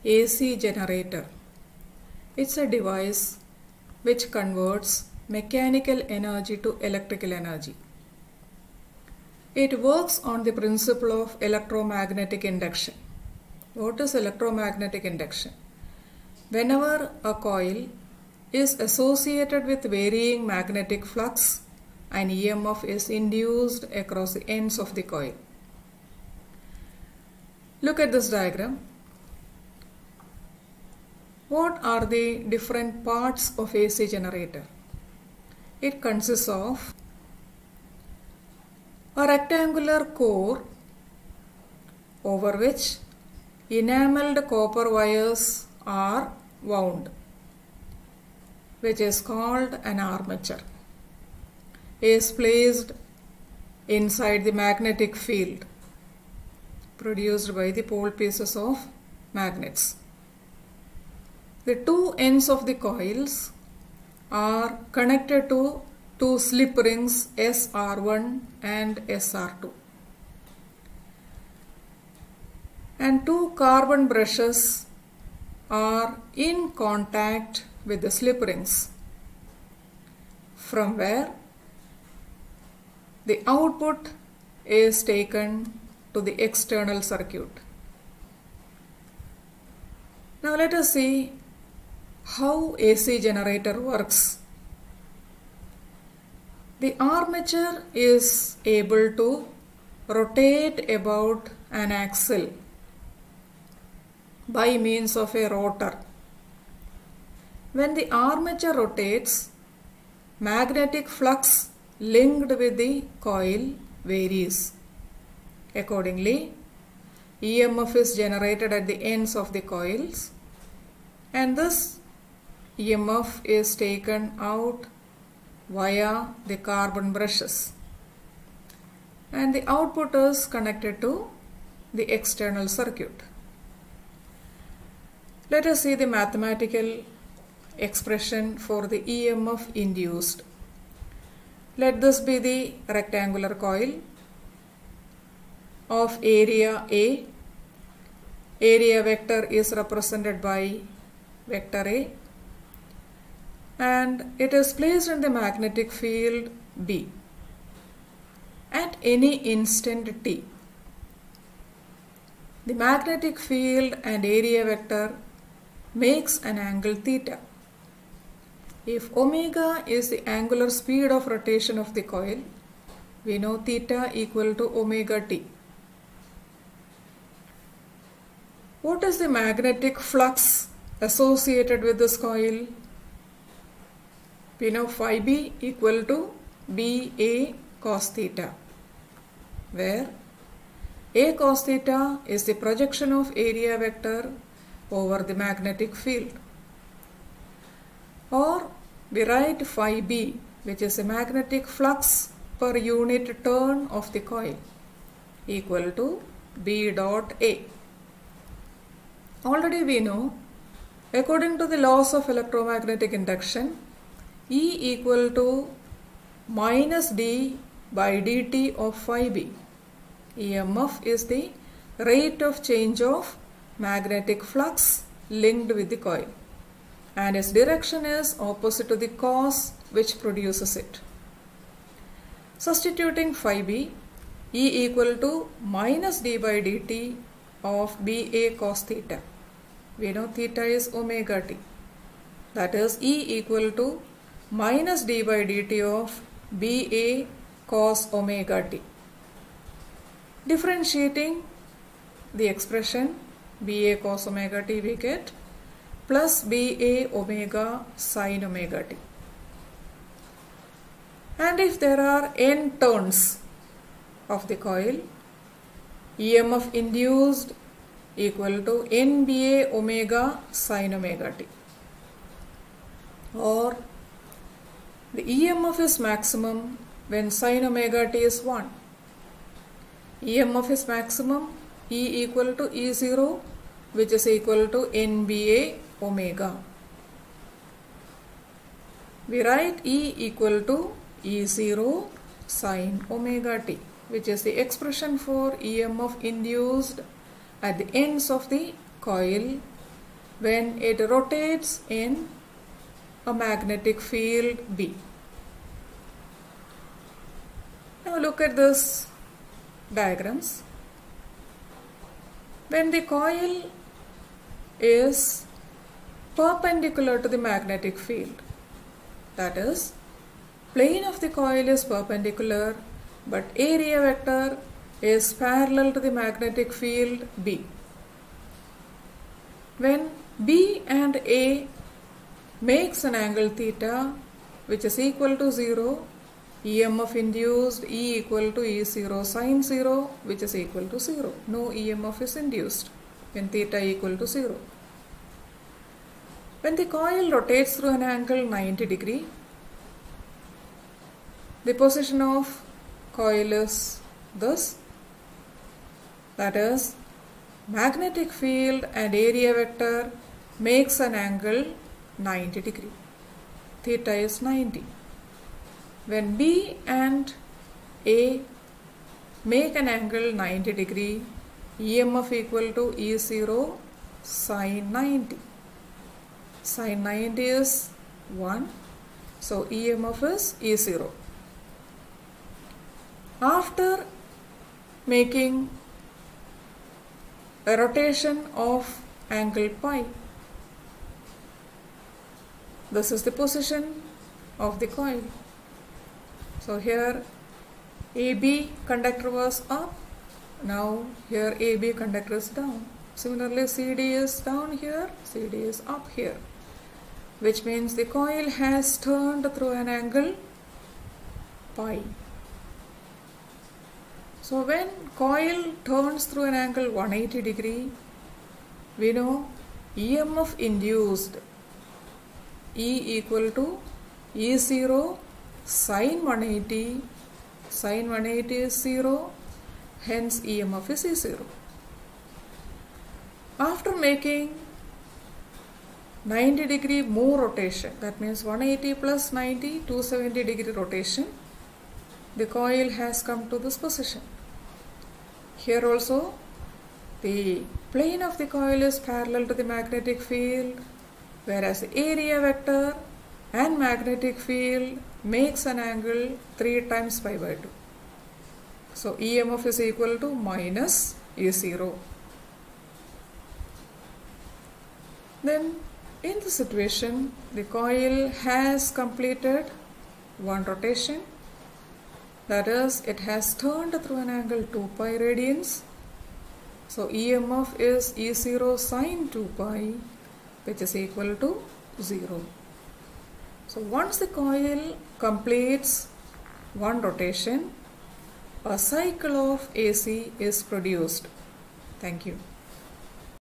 AC generator. It's a device which converts mechanical energy to electrical energy. It works on the principle of electromagnetic induction. What is electromagnetic induction? Whenever a coil is associated with varying magnetic flux, an EMF is induced across the ends of the coil. Look at this diagram. What are the different parts of AC generator? It consists of a rectangular core over which enameled copper wires are wound, which is called an armature, is placed inside the magnetic field produced by the pole pieces of magnets. The two ends of the coils are connected to two slip rings SR1 and SR2, and two carbon brushes are in contact with the slip rings, from where the output is taken to the external circuit. Now let us see how AC generator works. The armature is able to rotate about an axle by means of a rotor. When the armature rotates, magnetic flux linked with the coil varies. Accordingly, EMF is generated at the ends of the coils, and this EMF is taken out via the carbon brushes, and the output is connected to the external circuit. Let us see the mathematical expression for the EMF induced. Let this be the rectangular coil of area A. Area vector is represented by vector A, and it is placed in the magnetic field B at any instant t. The magnetic field and area vector makes an angle theta. If omega is the angular speed of rotation of the coil, we know theta equal to omega t. What is the magnetic flux associated with this coil? We know phi b equal to BA cos theta, where A cos theta is the projection of area vector over the magnetic field. Or we write phi b, which is the magnetic flux per unit turn of the coil, equal to B dot A. Already we know, according to the laws of electromagnetic induction, E equal to minus d by dt of phi b. EMF is the rate of change of magnetic flux linked with the coil, and its direction is opposite to the cause which produces it. Substituting phi b, E equal to minus d by dt of BA cos theta. We know theta is omega t. That is E equal to minus d by dt of BA cos omega t. Differentiating the expression BA cos omega t, we get plus BA omega sin omega t. And if there are n turns of the coil, EMF induced equal to NBA omega sin omega t. Or the EMF is maximum when sin omega t is 1. EMF is maximum E equal to E0, which is equal to NBA omega. We write E equal to E0 sin omega t, which is the expression for EMF induced at the ends of the coil when it rotates in a magnetic field B. Now look at this diagrams. When the coil is perpendicular to the magnetic field, that is, plane of the coil is perpendicular but area vector is parallel to the magnetic field B. When B and A makes an angle theta which is equal to 0, EMF induced E equal to E0 sin 0, which is equal to 0. No EMF is induced when theta equal to 0. When the coil rotates through an angle 90 degree, the position of coil is this, that is, magnetic field and area vector makes an angle 90 degree. Theta is 90. When B and A make an angle 90 degree, EMF equal to E0 sin 90. Sin 90 is 1, so EMF is E0. After making a rotation of angle pi, this is the position of the coil. So here AB conductor was up, now here AB conductor is down. Similarly CD is down here, CD is up here, which means the coil has turned through an angle pi. So when coil turns through an angle 180 degree, we know EMF induced E equal to E0 sin 180, sin 180 is 0, hence EMF is E0. After making 90 degree more rotation, that means 180 plus 90, 270 degree rotation, the coil has come to this position. Here also the plane of the coil is parallel to the magnetic field, whereas the area vector and magnetic field makes an angle 3 times pi by 2. So EMF is equal to minus E0. Then in the situation, the coil has completed one rotation, that is, it has turned through an angle 2 pi radians. So EMF is E0 sin 2 pi, which is equal to 0. So once the coil completes one rotation, a cycle of AC is produced. Thank you.